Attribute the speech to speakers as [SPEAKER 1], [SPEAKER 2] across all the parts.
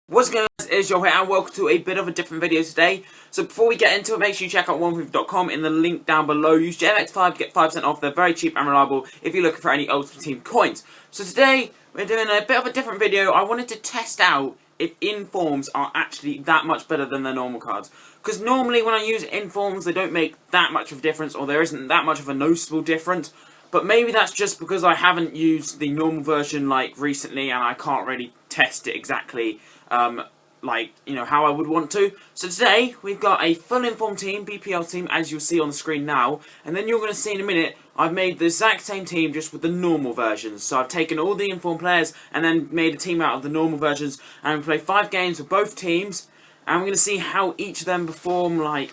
[SPEAKER 1] What's going on, guys? It's Joe here and welcome to a bit of a different video today. So before we get into it, make sure you check out woodd.com in the link down below. Use JMX5 to get 5% off. They're very cheap and reliable if you're looking for any Ultimate Team coins. So today, we're doing a bit of a different video. I wanted to test out if informs are actually that much better than their normal cards. Because normally when I use informs, they don't make that much of a difference, or there isn't that much of a noticeable difference. But maybe that's just because I haven't used the normal version like recently and I can't really test it exactly like, you know, how I would want to. So today, we've got a full informed team, BPL team, as you'll see on the screen now. And then you're going to see in a minute, I've made the exact same team just with the normal versions. So I've taken all the informed players and then made a team out of the normal versions. And we play 5 games with both teams. And we're going to see how each of them perform, we're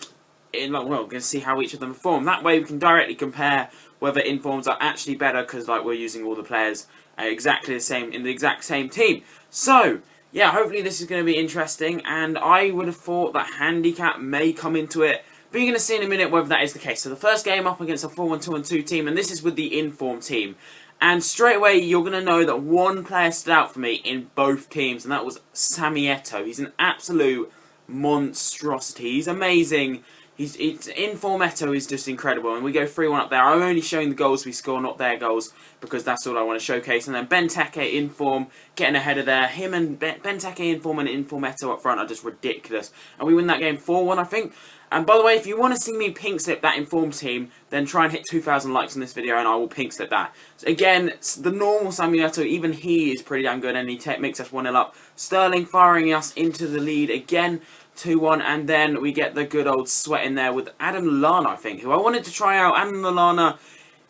[SPEAKER 1] going to see how each of them perform. That way we can directly compare whether informs are actually better, because like we're using all the players exactly the same in the exact same team. So yeah, hopefully this is going to be interesting, and I would have thought that handicap may come into it, but you're going to see in a minute whether that is the case. So the first game up against a 4-1-2-1-2 team, and this is with the informed team. And straight away, you're going to know that one player stood out for me in both teams, and that was eto'o. He's an absolute monstrosity. He's amazing. Inform eto'o is just incredible, and we go 3-1 up there. I'm only showing the goals we score, not their goals, because that's all I want to showcase. And then Benteke, inform, getting ahead of there. Him and Benteke, inform, and inform eto'o up front are just ridiculous. And we win that game 4-1, I think. And by the way, if you want to see me pink slip that informed team, then try and hit 2,000 likes on this video and I will pink slip that. So again, the normal eto'o, even he is pretty damn good, and he makes us 1-0 up. Sterling firing us into the lead again, 2-1, and then we get the good old sweat in there with Adam Lallana, I think, who I wanted to try out. Adam Lallana,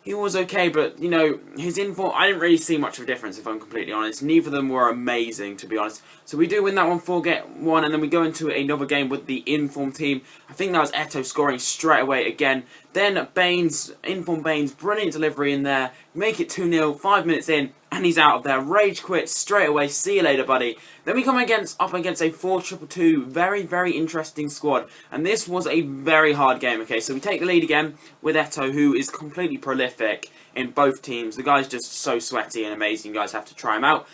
[SPEAKER 1] he was okay, but, you know, his inform, I didn't really see much of a difference, if I'm completely honest. Neither of them were amazing, to be honest. So we do win that one 4-1, and then we go into another game with the inform team. I think that was eto'o scoring straight away again. Then Baines, inform Baines, brilliant delivery in there. Make it 2-0, 5 minutes in, and he's out of there. Rage quit straight away. See you later, buddy. Then we come up against a 4-2-2, very, very interesting squad. And this was a very hard game, okay? So we take the lead again with eto'o, who is completely prolific in both teams. The guy's just so sweaty and amazing. You guys have to try him out.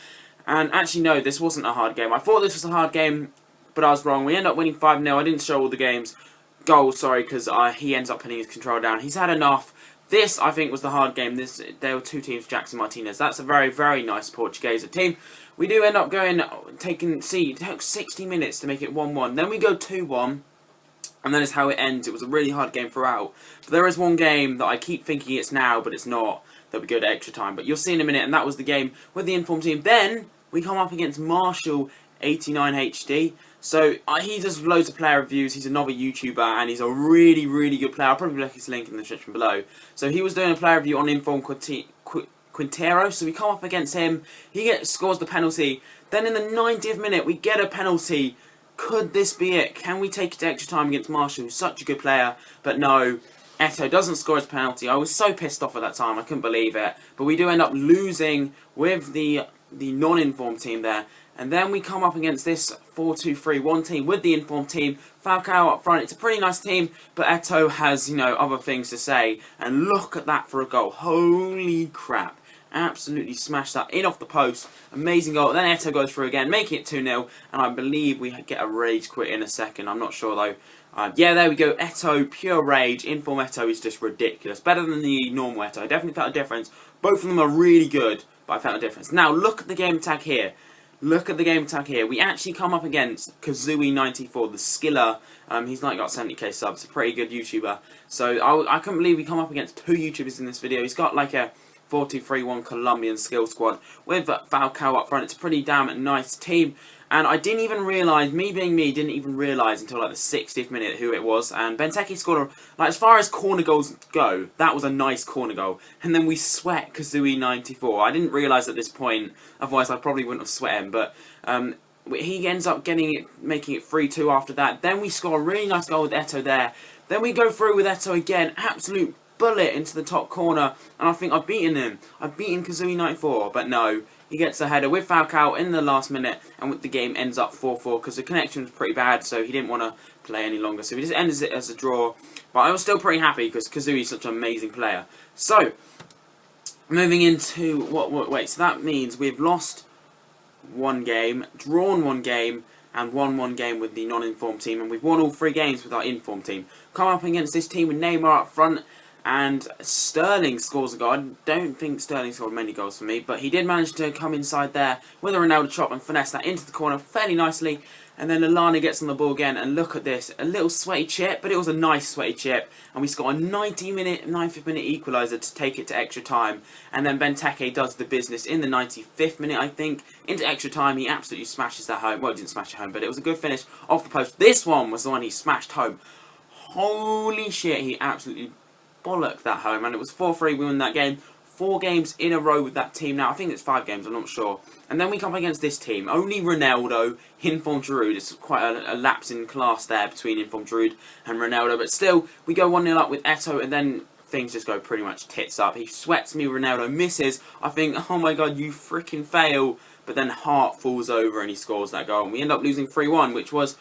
[SPEAKER 1] And actually, no, this wasn't a hard game. I thought this was a hard game, but I was wrong. We end up winning 5-0. I didn't show all the goals, sorry, because he ends up putting his control down. He's had enough. This, I think, was the hard game. There were 2 teams, Jackson Martinez. That's a very, very nice Portuguese team. We do end up it took 60 minutes to make it 1-1. Then we go 2-1, and that is how it ends. It was a really hard game throughout. But there is one game that I keep thinking it's now, but it's not, that we go to extra time. But you'll see in a minute, and that was the game with the informed team. Then we come up against Marshall 89HD. So he does loads of player reviews. He's another YouTuber, and he's a really, really good player. I'll probably link his link in the description below. So he was doing a player review on informed Quintero. So we come up against him. He scores the penalty. Then in the 90th minute, we get a penalty. Could this be it? Can we take it to extra time against Marshall, who's such a good player? But no, eto'o doesn't score his penalty. I was so pissed off at that time. I couldn't believe it. But we do end up losing with the non-informed team there. And then we come up against this 4-2-3-1 team with the informed team. Falcao up front. It's a pretty nice team, but eto'o has, you know, other things to say. And look at that for a goal. Holy crap. Absolutely smashed that in off the post. Amazing goal. Then eto'o goes through again, making it 2-0. And I believe we get a rage quit in a second. I'm not sure though. Yeah, there we go. eto'o, pure rage. Inform eto'o is just ridiculous. Better than the normal eto'o. I definitely felt a difference. Both of them are really good, but I felt a difference. Now, look at the game tag here. Look at the game tag here. We actually come up against Kazooie94, the skiller. He's like got 70k subs. A pretty good YouTuber. So I couldn't believe we come up against 2 YouTubers in this video. He's got like a 4-2-3-1 Colombian skill squad with Falcao up front. It's a pretty damn nice team. And I didn't even realise, me being me, didn't even realise until like the 60th minute who it was. And Benteke scored, as far as corner goals go, that was a nice corner goal. And then we sweat Kazooie94. I didn't realise at this point, otherwise I probably wouldn't have sweat him. But he ends up making it 3-2 after that. Then we score a really nice goal with eto'o there. Then we go through with eto'o again, absolute bullet into the top corner. And I think I've beaten him. I've beaten Kazooie94, but no. He gets a header with Falcao in the last minute, and the game ends up 4-4 because the connection was pretty bad, so he didn't want to play any longer. So he just ends it as a draw. But I was still pretty happy because Kazooie is such an amazing player. So, moving into so that means we've lost 1 game, drawn 1 game, and won one game with the non-informed team, and we've won all 3 games with our informed team. Come up against this team with Neymar up front, and Sterling scores a goal. I don't think Sterling scored many goals for me, but he did manage to come inside there with a Ronaldo chop and finesse that into the corner fairly nicely. And then Lallana gets on the ball again, and look at this. A little sweaty chip, but it was a nice sweaty chip. And we score a 90th minute equaliser to take it to extra time. And then Benteke does the business in the 95th minute, I think. Into extra time, he absolutely smashes that home. Well, he didn't smash it home, but it was a good finish off the post. This one was the one he smashed home. Holy shit, he absolutely bollocked that home. And it was 4-3, we won that game. 4 games in a row with that team now. I think it's 5 games, I'm not sure. And then we come up against this team. Only Ronaldo, informed Giroud. It's quite a lapse in class there between informed Giroud and Ronaldo. But still, we go 1-0 up with Eto'o, and then things just go pretty much tits up. He sweats me, Ronaldo misses. I think, oh my god, you freaking fail. But then Hart falls over and he scores that goal. And we end up losing 3-1, which was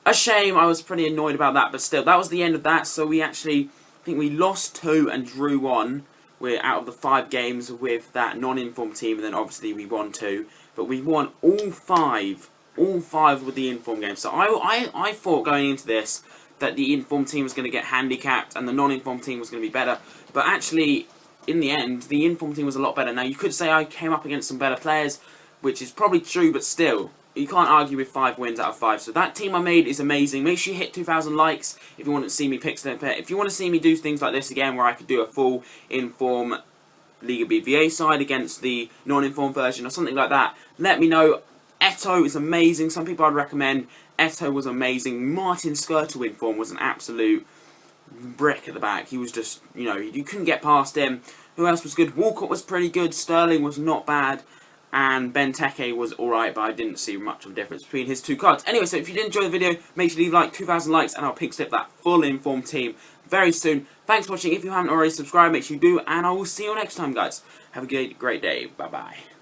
[SPEAKER 1] a shame. I was pretty annoyed about that. But still, that was the end of that. So we actually, I think we lost 2 and drew 1. We're out of the 5 games with that non-informed team, and then obviously we won 2. But we won all 5 with the informed game. So I thought going into this that the informed team was going to get handicapped and the non-informed team was going to be better. But actually, in the end, the informed team was a lot better. Now, you could say I came up against some better players, which is probably true, but still, you can't argue with 5 wins out of 5. So that team I made is amazing. Make sure you hit 2,000 likes if you want to see me pick them. If you want to see me do things like this again, where I could do a full inform Liga BVA side against the non-informed version or something like that, let me know. Eto'o is amazing. Some people I'd recommend. Eto'o was amazing. Martin Skirtle inform was an absolute brick at the back. He was just, you know, you couldn't get past him. Who else was good? Walcott was pretty good. Sterling was not bad. And Benteke was alright, but I didn't see much of a difference between his 2 cards. Anyway, so if you did enjoy the video, make sure you leave a like, 2,000 likes, and I'll pink slip that full informed team very soon. Thanks for watching. If you haven't already subscribed, make sure you do, and I will see you next time, guys. Have a great day. Bye-bye.